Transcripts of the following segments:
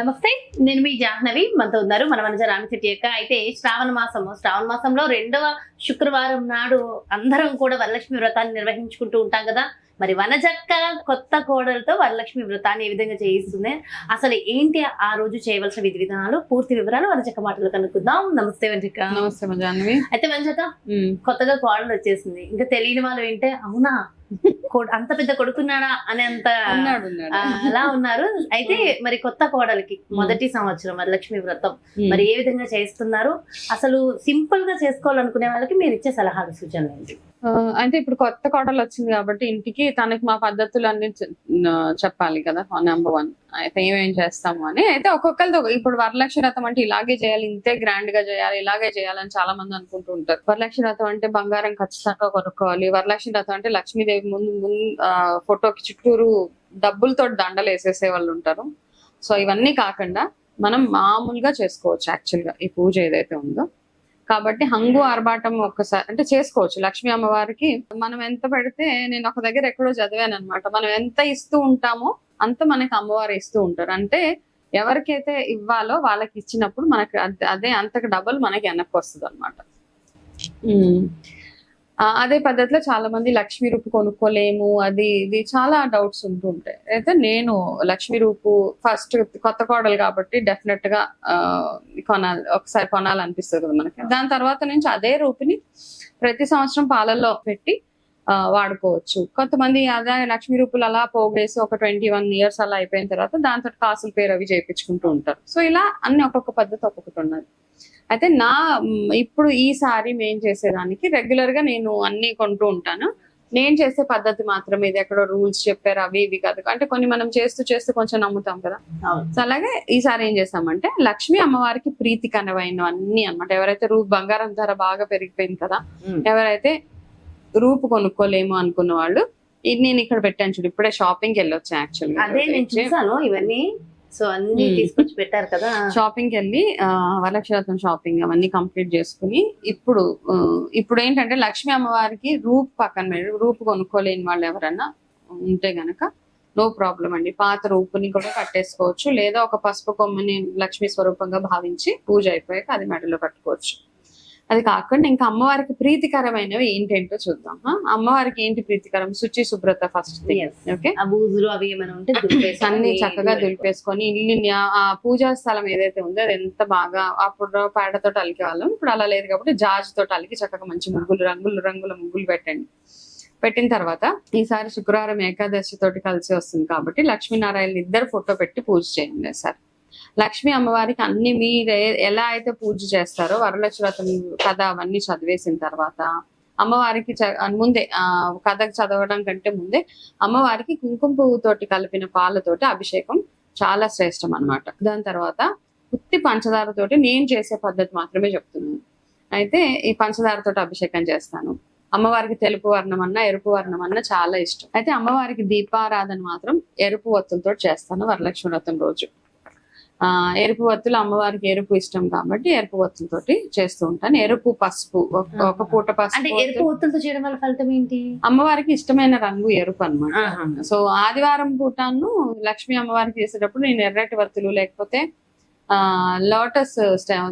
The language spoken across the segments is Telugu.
నమస్తే, నేను మీ జాహ్నవి. మనతో ఉన్నారు మన మనజ రామిశెట్టి యొక్క. అయితే శ్రావణ మాసంలో 2వ శుక్రవారం నాడు అందరం కూడా వరలక్ష్మి వ్రతాన్ని నిర్వహించుకుంటూ ఉంటాం కదా. మరి వనజక్క కొత్త కోడలతో వరలక్ష్మి వ్రతాన్ని ఏ విధంగా చేయిస్తుంది, అసలు ఏంటి ఆ రోజు చేయవలసిన విధి విధానాలు, పూర్తి వివరాలు వనజక్క మాటలు కనుక్కుందాం. నమస్తే వనజక్క. నమస్తే జాహ్నవి. అయితే వనజక్క, కొత్తగా కోడలు వచ్చేసింది. ఇంకా తెలియని వాళ్ళు ఏంటే అవునా అంత పెద్ద కొడుకున్నాడా అని అంత అలా ఉన్నారు. అయితే మరి కొత్త కోడలికి మొదటి సంవత్సరం వరలక్ష్మి వ్రతం మరి ఏ విధంగా చేస్తున్నారు, అసలు సింపుల్ గా చేసుకోవాలనుకునే వాళ్ళకి మీరు ఇచ్చే సలహాలు సూచనలు ఏంటి? అంటే ఇప్పుడు కొత్త కోడలు వచ్చింది కాబట్టి ఇంటికి తనకి మా పద్ధతులు అన్ని చెప్పాలి కదా. నెంబర్ 1 అయితే ఏమేం చేస్తాము అని. అయితే ఒక్కొక్కరితో ఇప్పుడు వరలక్ష్మి వ్రతం అంటే ఇలాగే చేయాలి, ఇంతే గ్రాండ్ గా చేయాలి, ఇలాగే చేయాలని చాలా మంది అనుకుంటూ ఉంటారు. వరలక్ష్మి వ్రతం అంటే బంగారం ఖచ్చితంగా కొనుక్కోవాలి, వరలక్ష్మి వ్రతం అంటే లక్ష్మీదేవి ముందు ఫోటోకి చుట్టూరు డబ్బులతో దండలు వేసేసే వాళ్ళు ఉంటారు. సో ఇవన్నీ కాకుండా మనం మామూలుగా చేసుకోవచ్చు యాక్చువల్ గా ఈ పూజ ఏదైతే ఉందో. కాబట్టి హంగు ఆర్భాటం ఒక్కసారి అంటే చేసుకోవచ్చు. లక్ష్మీ అమ్మవారికి మనం ఎంత పెడితే, నేను ఒక దగ్గర ఎక్కడో చదివాను అనమాట, మనం ఎంత ఇస్తూ ఉంటామో అంత మనకి అమ్మవారు ఇస్తూ ఉంటారు. అంటే ఎవరికైతే ఇవ్వాలో వాళ్ళకి ఇచ్చినప్పుడు మనకి అదే అంతకు డబుల్ మనకి వెనక్కి వస్తుంది అనమాట. అదే పద్ధతిలో చాలా మంది లక్ష్మీ రూపు కొనుక్కోలేము, అది ఇది చాలా డౌట్స్ ఉంటూ ఉంటాయి. అయితే నేను లక్ష్మీ రూపు ఫస్ట్ కొత్త కోడలు కాబట్టి డెఫినెట్ గా ఒకసారి కొనాలనిపిస్తుంది కదా మనకి. దాని తర్వాత నుంచి అదే రూపుని ప్రతి సంవత్సరం పాలల్లో పెట్టి వాడుకోవచ్చు. కొంతమంది అదే లక్ష్మీ రూపులు అలా పోగేసి ఒక 21 years అలా అయిపోయిన తర్వాత దాంతో కాసుల పేరు అవి చేయించుకుంటూ ఉంటారు. సో ఇలా అన్ని ఒక్కొక్క పద్ధతి ఒక్కొక్కటి ఉన్నది. అయితే ఇప్పుడు ఈసారి మేము చేసేదానికి రెగ్యులర్ గా నేను అన్ని కొంటూ ఉంటాను. నేను చేసే పద్ధతి మాత్రం ఇది, ఎక్కడో రూల్స్ చెప్పారు అవి ఇవి కాదు. అంటే కొన్ని మనం చేస్తూ కొంచెం నమ్ముతాం కదా. సో అలాగే ఈసారి ఏం చేసామంటే లక్ష్మీ అమ్మవారికి ప్రీతికరమైన అన్ని అనమాట. ఎవరైతే బంగారం ధర బాగా పెరిగిపోయింది కదా, ఎవరైతే రూపు కొనుక్కోలేము అనుకున్న వాళ్ళు, ఇది నేను ఇక్కడ పెట్టాను చూడు. ఇప్పుడే షాపింగ్కి వెళ్ళొచ్చా యాక్చువల్ గా. అదే నేను చూసాను ఇవన్నీ. సో అన్ని తీసుకొచ్చి పెట్టారు కదా. షాపింగ్కి వెళ్ళి వరలక్ష్మి వ్రతం షాపింగ్ అవన్నీ కంప్లీట్ చేసుకుని ఇప్పుడు ఏంటంటే లక్ష్మీ అమ్మవారికి పక్కన రూపు కొనుక్కోలేని వాళ్ళు ఎవరన్నా ఉంటే గనక నో ప్రాబ్లం అండి, పాత రూపుని కూడా కట్టేసుకోవచ్చు. లేదా ఒక పసుపు కొమ్మని లక్ష్మీ స్వరూపంగా భావించి పూజ అయిపోయాక అది మెడలో కట్టుకోవచ్చు. అది కాకుండా ఇంకా అమ్మవారికి ప్రీతికరమైనవి ఏంటేంటో చూద్దాం. అమ్మవారికి ఏంటి ప్రీతికరం? శుచి శుభ్రత ఫస్ట్. ఓకే, బూజులు అవి ఏమైనా ఉంటే అన్ని చక్కగా దులిపేసుకొని ఇల్లు ఆ పూజా స్థలం ఏదైతే ఉందో అది ఎంత బాగా, అప్పుడు పేడతో అలికే వాళ్ళం, ఇప్పుడు అలా లేదు కాబట్టి జాజితో అలికి చక్కగా మంచి ముగ్గులు రంగుల ముగ్గులు పెట్టండి. పెట్టిన తర్వాత ఈసారి శుక్రవారం ఏకాదశి తోటి కలిసి వస్తుంది కాబట్టి లక్ష్మీనారాయణ ఇద్దరు ఫోటో పెట్టి పూజ చేయండి సార్. లక్ష్మీ అమ్మవారికి అన్ని మీరు ఎలా అయితే పూజ చేస్తారో వరలక్ష్మి వ్రతం కథ అవన్నీ చదివేసిన తర్వాత అమ్మవారికి ముందే కథకు చదవడం కంటే ముందే అమ్మవారికి కుంకుమ పువ్వుతోటి కలిపిన పాలతోటి అభిషేకం చాలా శ్రేష్టం అన్నమాట. దాని తర్వాత ఉత్తి పంచదారతోటి నేను చేసే పద్ధతి మాత్రమే చెప్తున్నాను. అయితే ఈ పంచదారతోటి అభిషేకం చేస్తాను. అమ్మవారికి తెలుపు వర్ణం అన్నా ఎరుపు వర్ణం అన్నా చాలా ఇష్టం. అయితే అమ్మవారికి దీపారాధన మాత్రం ఎరుపు ఒత్తులతో చేస్తాను వరలక్ష్మి వ్రతం రోజు. ఎరుపు ఒత్తులు అమ్మవారికి ఎరుపు ఇష్టం కాబట్టి ఎరుపు ఒత్తులతోటి చేస్తూ ఉంటాను. ఎరుపు పసుపు ఒక పూట పసుపు. అంటే ఎరుపు ఒత్తులతో చేయడం వల్ల ఫలితం ఏంటి? అమ్మవారికి ఇష్టమైన రంగు ఎరుపు అన్నమాట. సో ఆదివారం పూటను లక్ష్మీ అమ్మవారికి చేసేటప్పుడు నేను ఎర్రటి ఒత్తులు లేకపోతే లోటస్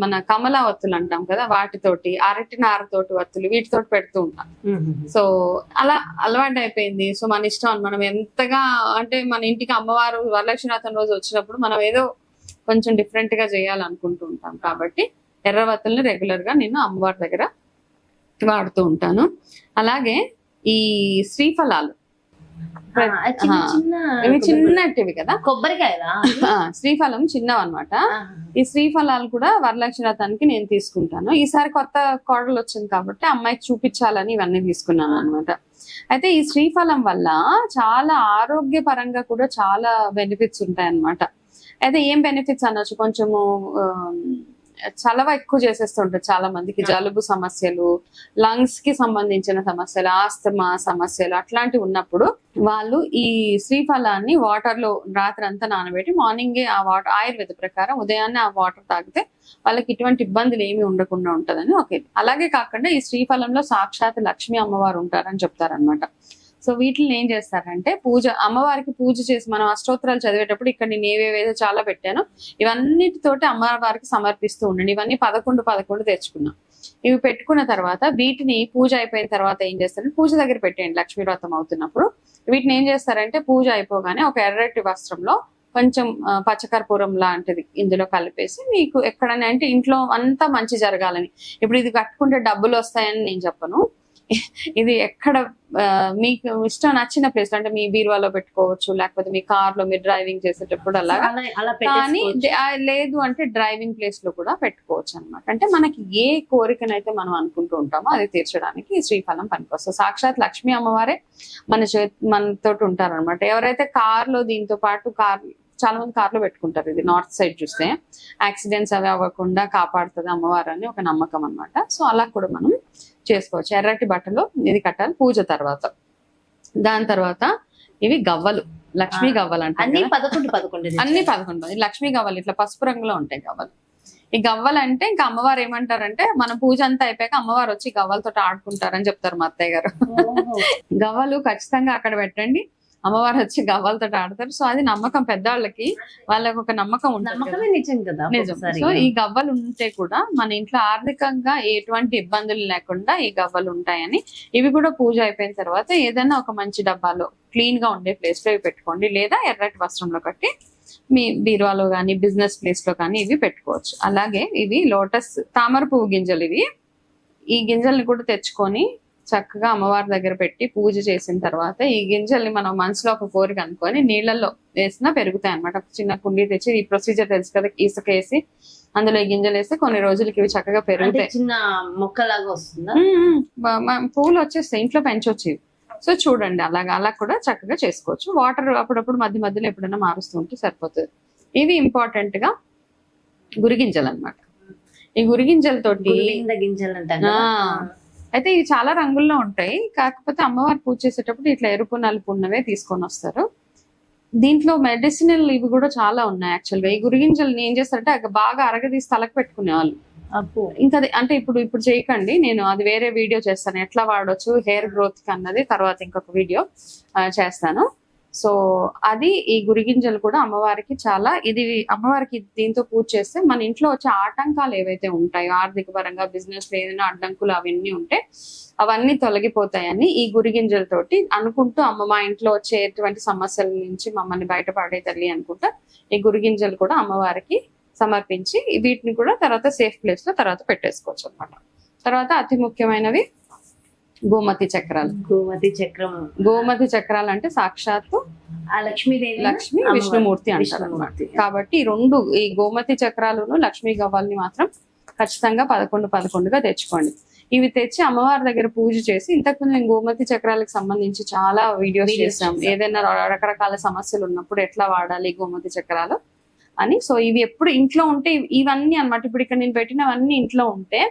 మన కమలా ఒత్తులు అంటాం కదా, వాటితోటి అరటి నారతోటి ఒత్తులు వీటితోటి పెడుతూ ఉంటాం. సో అలా అలవాటు అయిపోయింది. సో మన ఇష్టం, మనం ఎంతగా అంటే మన ఇంటికి అమ్మవారు వరలక్ష్మి వ్రతం రోజు వచ్చినప్పుడు మనం ఏదో కొంచెం డిఫరెంట్ గా చేయాలనుకుంటూ ఉంటాం కాబట్టి ఎర్రవత్తుల్ని రెగ్యులర్ గా నేను అమ్మవారి దగ్గర వాడుతూ ఉంటాను. అలాగే ఈ శ్రీఫలాలు ఇవి చిన్నటివి కదా, కొబ్బరికాయలా? శ్రీఫలం చిన్నవి అనమాట. ఈ శ్రీఫలాలు కూడా వరలక్ష్మి వ్రతానికి నేను తీసుకుంటాను. ఈసారి కొత్త కోడలు వచ్చింది కాబట్టి అమ్మాయికి చూపించాలని ఇవన్నీ తీసుకున్నాను అనమాట. అయితే ఈ శ్రీఫలం వల్ల చాలా ఆరోగ్యపరంగా కూడా చాలా బెనిఫిట్స్ ఉంటాయి అన్నమాట. అయితే ఏం బెనిఫిట్స్ అనొచ్చు, కొంచెము చలవ ఎక్కువ చేసేస్తుంటారు చాలా మందికి, జలుబు సమస్యలు, లంగ్స్ కి సంబంధించిన సమస్యలు, ఆస్తమా సమస్యలు అట్లాంటివి ఉన్నప్పుడు వాళ్ళు ఈ శ్రీఫలాన్ని వాటర్ లో రాత్రి అంతా నానబెట్టి మార్నింగే ఆ వాటర్ ఆయుర్వేద ప్రకారం ఉదయాన్నే ఆ వాటర్ తాగితే వాళ్ళకి ఇటువంటి ఇబ్బందులు ఏమి ఉండకుండా ఉంటదని. ఓకే, అలాగే కాకుండా ఈ శ్రీఫలంలో సాక్షాత్ లక్ష్మీ అమ్మవారు ఉంటారని చెప్తారనమాట. సో వీటిని ఏం చేస్తారంటే అమ్మవారికి పూజ చేసి మనం అష్టోత్తరాలు చదివేటప్పుడు ఇక్కడ నేను ఏవేవేదో చాలా పెట్టాను, ఇవన్నిటితోటి అమ్మవారికి సమర్పిస్తూ ఉండండి. ఇవన్నీ 11 తెచ్చుకున్నాం. ఇవి పెట్టుకున్న తర్వాత వీటిని పూజ అయిపోయిన తర్వాత ఏం చేస్తారంటే పూజ దగ్గర పెట్టేయండి. లక్ష్మీ వ్రతం అవుతున్నప్పుడు వీటిని ఏం చేస్తారంటే పూజ అయిపోగానే ఒక ఎర్రటి వస్త్రంలో కొంచెం పచ్చకర్పూరం లాంటిది ఇందులో కలిపేసి, మీకు ఎక్కడైనా అంటే ఇంట్లో అంతా మంచి జరగాలని, ఇప్పుడు ఇది కట్టుకుంటే డబ్బులు వస్తాయని నేను చెప్పను, ఇది ఎక్కడ మీకు ఇష్టం నచ్చిన ప్లేస్ అంటే మీ బీరువాలో పెట్టుకోవచ్చు, లేకపోతే మీ కార్ లో మీరు డ్రైవింగ్ చేసేటప్పుడు అలా, కానీ లేదు అంటే డ్రైవింగ్ ప్లేస్ లో కూడా పెట్టుకోవచ్చు అనమాట. అంటే మనకి ఏ కోరికనైతే మనం అనుకుంటూ ఉంటామో అది తీర్చడానికి ఈ శ్రీఫలం పనికొస్తుంది. సాక్షాత్ లక్ష్మీ అమ్మవారే మనతో ఉంటారు అనమాట. ఎవరైతే కార్ లో దీంతో పాటు చాలా మంది కార్లో పెట్టుకుంటారు. ఇది నార్త్ సైడ్ చూస్తే యాక్సిడెంట్స్ అవి అవ్వకుండా కాపాడుతుంది అమ్మవారు అని ఒక నమ్మకం అన్నమాట. సో అలా కూడా మనం చేసుకోవచ్చు. ఎర్రటి బట్టలు ఇది కట్టాలి పూజ తర్వాత. దాని తర్వాత ఇవి గవ్వలు, లక్ష్మీ గవ్వలు అంటే అన్ని 11 లక్ష్మీ గవ్వలు ఇట్లా పసుపు రంగులో ఉంటాయి గవ్వలు. ఈ గవ్వలు అంటే ఇంకా అమ్మవారు ఏమంటారంటే మనం పూజ అంతా అయిపోయాక అమ్మవారు వచ్చి గవ్వలతో ఆడుకుంటారని చెప్తారు మా అత్తయ్య గారు. గవ్వలు ఖచ్చితంగా అక్కడ పెట్టండి, అమ్మవారు వచ్చి గవ్వలతో ఆడతారు. సో అది నమ్మకం, పెద్దవాళ్ళకి వాళ్ళకి ఒక నమ్మకం ఉంటుంది. నిజం. సో ఈ గవ్వలు ఉంటే కూడా మన ఇంట్లో ఆర్థికంగా ఎటువంటి ఇబ్బందులు లేకుండా ఈ గవ్వలు ఉంటాయని, ఇవి కూడా పూజ అయిపోయిన తర్వాత ఏదైనా ఒక మంచి డబ్బాలో క్లీన్ గా ఉండే ప్లేస్ లో ఇవి పెట్టుకోండి, లేదా ఎర్రటి వస్త్రంలో కట్టి మీ బీరువాలో కానీ బిజినెస్ ప్లేస్ లో కానీ ఇవి పెట్టుకోవచ్చు. అలాగే ఇవి లోటస్ తామర పువ్వు గింజలు, ఈ గింజల్ని కూడా తెచ్చుకొని చక్కగా అమ్మవారి దగ్గర పెట్టి పూజ చేసిన తర్వాత ఈ గింజల్ని మనం మనసులో ఒక కోరిక అనుకొని నీళ్ళల్లో వేసినా పెరుగుతాయి అనమాట. చిన్న కుండీ తెచ్చి, ఈ ప్రొసీజర్ తెలుసు కదా, ఇసుక వేసి అందులో ఈ గింజలు వేస్తే కొన్ని రోజులకి ఇవి చక్కగా పెరుగుతాయి. చిన్న మొక్కలాగా వస్తుందా? పువ్వులు వచ్చేస్తాయి, ఇంట్లో పెంచవచ్చు ఇవి. సో చూడండి అలా కూడా చక్కగా చేసుకోవచ్చు. వాటర్ అప్పుడప్పుడు మధ్యలో ఎప్పుడైనా మారుస్తూ ఉంటే సరిపోతుంది. ఇవి ఇంపార్టెంట్ గా గురిగింజలు అనమాట. ఈ గురిగింజలతోటి గింజలు అంటారు. అయితే ఇవి చాలా రంగుల్లో ఉంటాయి, కాకపోతే అమ్మవారు పూజ చేసేటప్పుడు ఇట్లా ఎరుపు నలుపు ఉన్నవే తీసుకొని వస్తారు. దీంట్లో మెడిసినల్ ఇవి కూడా చాలా ఉన్నాయి యాక్చువల్గా. ఈ గురిగింజలు ఏం చేస్తారంటే బాగా అరగదీసి తలకు పెట్టుకునేవాళ్ళు. ఇంకా అంటే ఇప్పుడు చేయకండి, నేను అది వేరే వీడియో చేస్తాను ఎట్లా వాడొచ్చు హెయిర్ గ్రోత్ కి అన్నది, తర్వాత ఇంకొక వీడియో చేస్తాను. సో అది ఈ గురిగింజలు కూడా అమ్మవారికి చాలా అమ్మవారికి దీంతో పూజ చేస్తే మన ఇంట్లో వచ్చే ఆటంకాలు ఏవైతే ఉంటాయో ఆర్థిక పరంగా బిజినెస్ లో ఏదైనా అడ్డంకులు అవన్నీ ఉంటే అవన్నీ తొలగిపోతాయని ఈ గురిగింజలతోటి అనుకుంటూ మా ఇంట్లో వచ్చే ఎటువంటి సమస్యల నుంచి మమ్మల్ని బయటపడే తల్లి అనుకుంటా ఈ గురిగింజలు కూడా అమ్మవారికి సమర్పించి వీటిని కూడా తర్వాత సేఫ్ ప్లేస్ లో తర్వాత పెట్టేసుకోవచ్చు అనమాట. తర్వాత అతి ముఖ్యమైనవి గోమతి చక్రాలు. గోమతి చక్రాలు అంటే సాక్షాత్తు లక్ష్మి విష్ణుమూర్తి అంటారు అన్నమాట. కాబట్టి ఈ గోమతి చక్రాలను లక్ష్మీ గవ్వల్ని మాత్రం ఖచ్చితంగా 11 తెచ్చుకోండి. ఇవి తెచ్చి అమ్మవారి దగ్గర పూజ చేసి, ఇంతకుముందు నేను గోమతి చక్రాలకు సంబంధించి చాలా వీడియోస్ చేసాం, ఏదైనా రకరకాల సమస్యలు ఉన్నప్పుడు ఎట్లా వాడాలి గోమతి చక్రాలు అని. సో ఇవి ఎప్పుడు ఇంట్లో ఉంటే ఇవన్నీ అన్నమాట. ఇప్పుడు ఇక్కడ నేను పెట్టినవన్నీ ఇంట్లో ఉంటే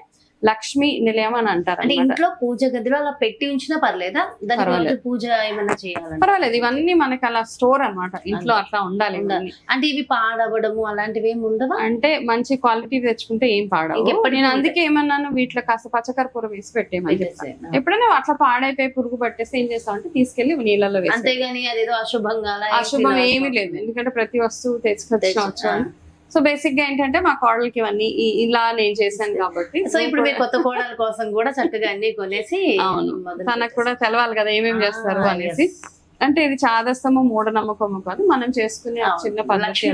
లక్ష్మీ నిలయం అని అంటారు. అంటే ఇంట్లో పూజ గదిలో అలా పెట్టి ఉంచినా పర్లేదా? పూజ ఏమైనా చేయాలి పర్వాలేదు, ఇవన్నీ మనకి అలా స్టోర్ అన్నమాట, ఇంట్లో అట్లా ఉండాలి. అంటే ఇవి పాడవడము అలాంటివి ఏమి ఉండవా? అంటే మంచి క్వాలిటీ తెచ్చుకుంటే ఏం పాడవు. నేను అందుకే ఏమన్నాను, వీటిలో కాస్త పచ్చకర్పూరం వేసి పెట్టేమని చెప్తాను. ఎప్పుడైనా అట్లా పాడైపోయి పురుగు పట్టేస్తే ఏం చేస్తాం అంటే తీసుకెళ్లి నీళ్ళలో వేసి, అంతేగాని అదేదో అశుభం ఏమీ లేదు, ఎందుకంటే ప్రతి వస్తువు తెచ్చుకోవచ్చు. సో బేసిక్ గా ఏంటంటే మా కోడలకి ఇవన్నీ ఇలా నేను చేశాను కాబట్టి, సో ఇప్పుడు మీరు కొత్త కోడల కోసం కూడా చక్కగా అన్ని కొనేసి, తనకు కూడా తెలవాలి కదా ఏమేమి చేస్తారు అనేసి. అంటే ఇది చాదస్తము మూఢనమ్మకము కాదు, మనం చేసుకునే చిన్న పద్ధతి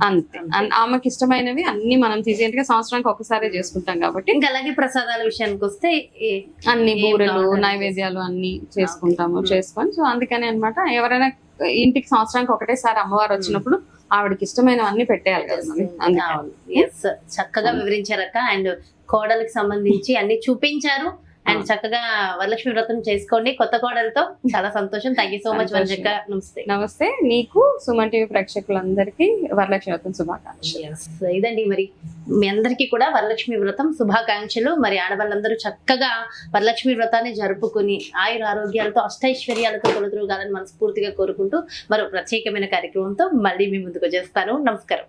అంతే. ఆమెకి ఇష్టమైనవి అన్ని మనం తీసేందుకే సంవత్సరానికి ఒకసారి చేసుకుంటాం కాబట్టి. ఇంకా అలాగే ప్రసాదాల విషయానికి వస్తే అన్ని బూరెలు నైవేద్యాలు అన్ని చేసుకొని సో అందుకని అన్నమాట. ఎవరైనా ఇంటికి సంవత్సరానికి ఒకటేసారి అమ్మవారు వచ్చినప్పుడు ఆవిడకి ఇష్టమైనవన్నీ పెట్టేయాలి కదా. చక్కగా వివరించారక్క. అండ్ కోడలికి సంబంధించి అన్ని చూపించారు. అండ్ చక్కగా వరలక్ష్మి వ్రతం చేసుకోండి కొత్త కోడలతో. చాలా సంతోషం. థ్యాంక్ యూ సో మచ్ వనజక్క. నమస్తే. నమస్తే. నీకు సుమన్ టీవీ ప్రేక్షకులందరికీ వరలక్ష్మి వ్రతం శుభాకాంక్షలు. ఇదండి మరి మీ అందరికీ కూడా వరలక్ష్మి వ్రతం శుభాకాంక్షలు. మరి ఆడవాళ్ళందరూ చక్కగా వరలక్ష్మి వ్రతాన్ని జరుపుకుని ఆయుర ఆరోగ్యాలతో అష్టైశ్వర్యాలతో కొలుతురుగాలని మనస్ఫూర్తిగా కోరుకుంటూ మరో ప్రత్యేకమైన కార్యక్రమంతో మళ్ళీ మీ ముందుకు వచ్చేస్తాను. నమస్కారం.